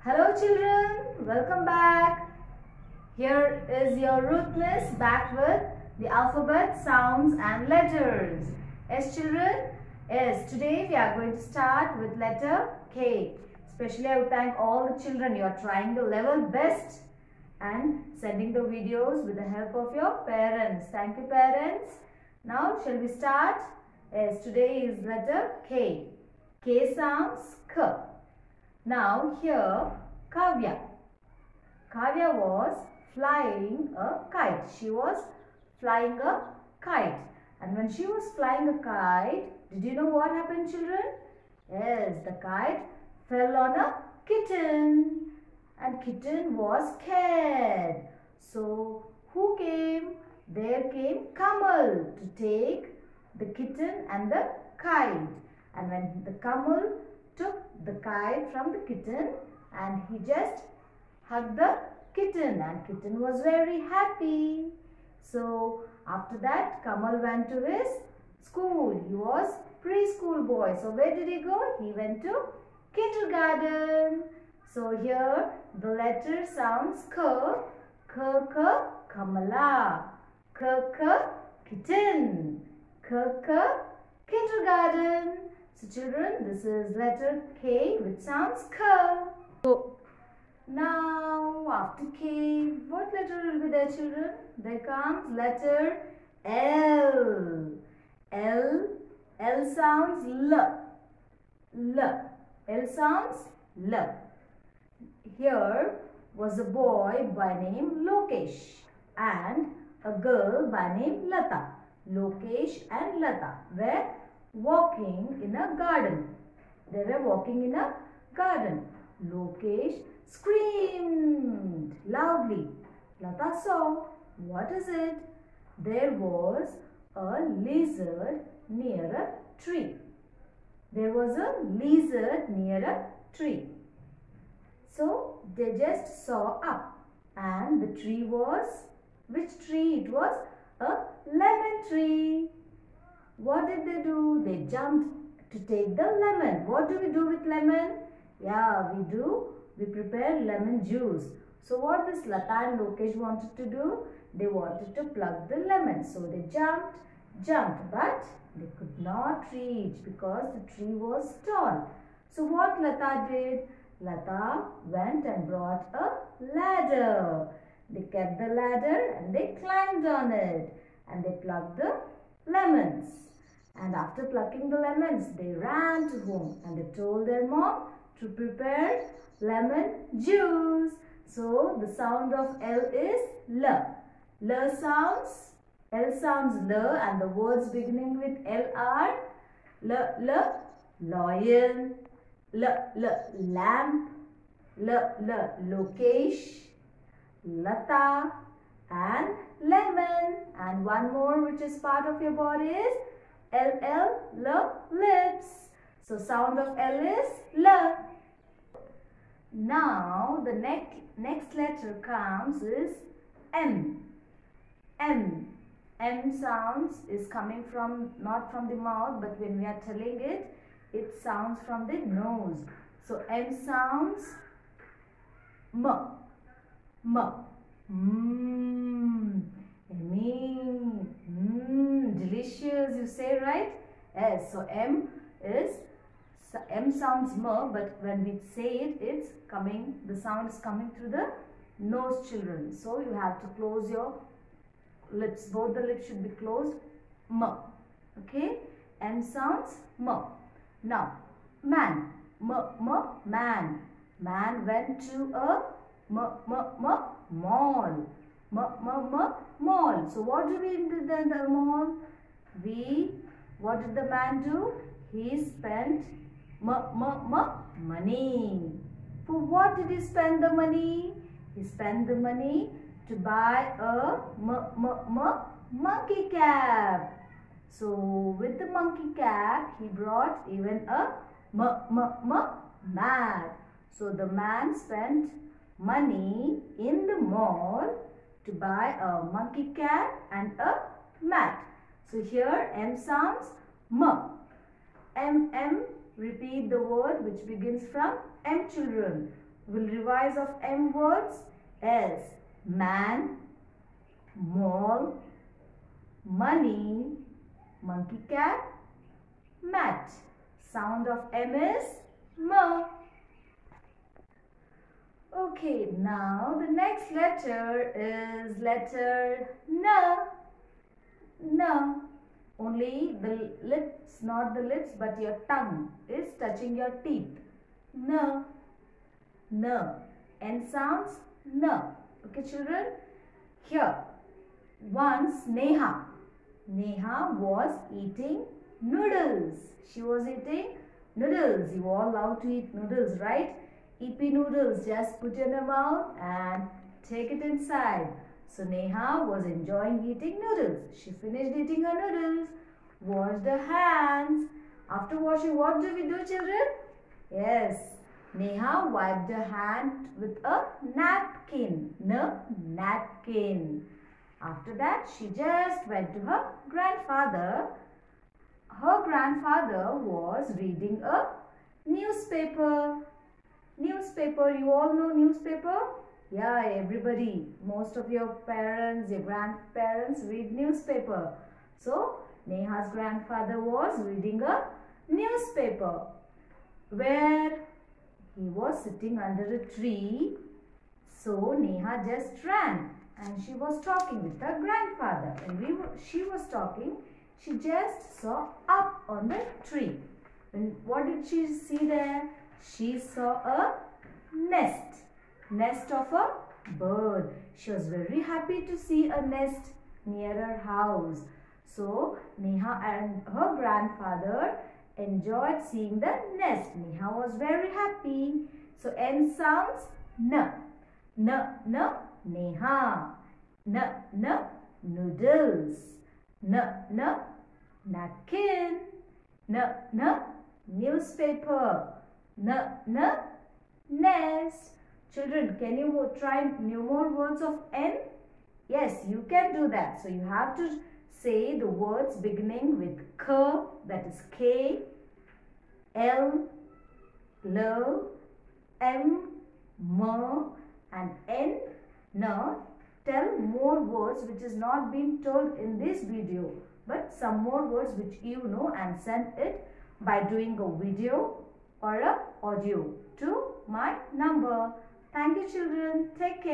Hello children, welcome back. Here is your Ruth Miss back with the alphabet, sounds and letters. Yes children, yes, today we are going to start with letter K. Especially I would thank all the children. You are trying the level best and sending the videos with the help of your parents. Thank you parents. Now shall we start? Yes, today is letter K. K sounds K. Now here Kavya. Kavya was flying a kite. She was flying a kite. And when she was flying a kite, did you know what happened children? Yes, the kite fell on a kitten. And kitten was scared. So who came? There came Kamal to take the kitten and the kite. And when the Kamal took the kite from the kitten and he just hugged the kitten, and kitten was very happy. So after that Kamal went to his school. He was preschool boy. So where did he go? He went to kindergarten. So here the letter sounds K. K, K, Kamala. K, K, kitten. K, K, kindergarten. So children, this is letter K which sounds K. So now after K, what letter will be there children? There comes letter L. L. L sounds L. L. L sounds L. Here was a boy by name Lokesh and a girl by name Lata. Lokesh and Lata were walking in a garden. They were walking in a garden. Lokesh screamed loudly. Lata saw. What is it? There was a lizard near a tree. There was a lizard near a tree. So they just saw up, and the tree was, which tree it was? A lemon tree. What did they do? They jumped to take the lemon. What do we do with lemon? Yeah, we prepare lemon juice. So what this Lata and Lokesh wanted to do? They wanted to pluck the lemon. So they jumped, but they could not reach because the tree was tall. So what Lata did? Lata went and brought a ladder. They kept the ladder and they climbed on it and they plucked the lemons. And after plucking the lemons, they ran to home and they told their mom to prepare lemon juice. So the sound of L is L. L sounds L and the words beginning with L are lion, lamp, Lokesh, Lata and lemon. And one more which is part of your body is lips. So sound of L is L. Now the next letter comes is M. M sounds is coming from, not from the mouth, but when we are telling it, it sounds from the nose. So M sounds M. Yummy. Delicious, you say, right? Yes. So M sounds M, but when we say it, it's coming, the sound is coming through the nose children. So you have to close your lips. Both the lips should be closed. M. Okay? M sounds M. Now, man. Man. Man went to a mall. Mall. So what do we do in the mall? What did the man do? He spent money. For what did he spend the money? He spent the money to buy a monkey cap. So with the monkey cap, he brought even a mat. So the man spent money in the mall to buy a monkey cap and a mat. So here M sounds M. Repeat the word which begins from M children. We'll revise of M words as man, mall, money, monkey cat, mat. Sound of M is M. Okay, now the next letter is letter N. N. Only the lips, not the lips, but your tongue is touching your teeth. N. N. N sounds N. Okay, children? Here, once Neha. Neha was eating noodles. She was eating noodles. You all love to eat noodles, right? Yippee noodles. Just put in your mouth and take it inside. So Neha was enjoying eating noodles. She finished eating her noodles. Washed her hands. After washing, what do we do, children? Yes, Neha wiped her hand with a napkin. Napkin. After that, she just went to her grandfather. Her grandfather was reading a newspaper. Newspaper, you all know newspaper? Yeah, everybody, most of your parents, your grandparents read newspaper. So, Neha's grandfather was reading a newspaper where he was sitting under a tree. So, Neha just ran and she was talking with her grandfather. And she was talking, she just saw up on the tree. And what did she see there? She saw a nest. Nest of a bird. She was very happy to see a nest near her house. So, Neha and her grandfather enjoyed seeing the nest. Neha was very happy. So, N sounds N. N, Neha. N, noodles. N, napkin. N, newspaper. N, nest. Children, can you try new more words of N? Yes, you can do that. So, you have to say the words beginning with K, that is K, L, L, M, M, and N. Now, tell more words which is not being told in this video, but some more words which you know, and send it by doing a video or a audio to my number. Thank you, children. Take care.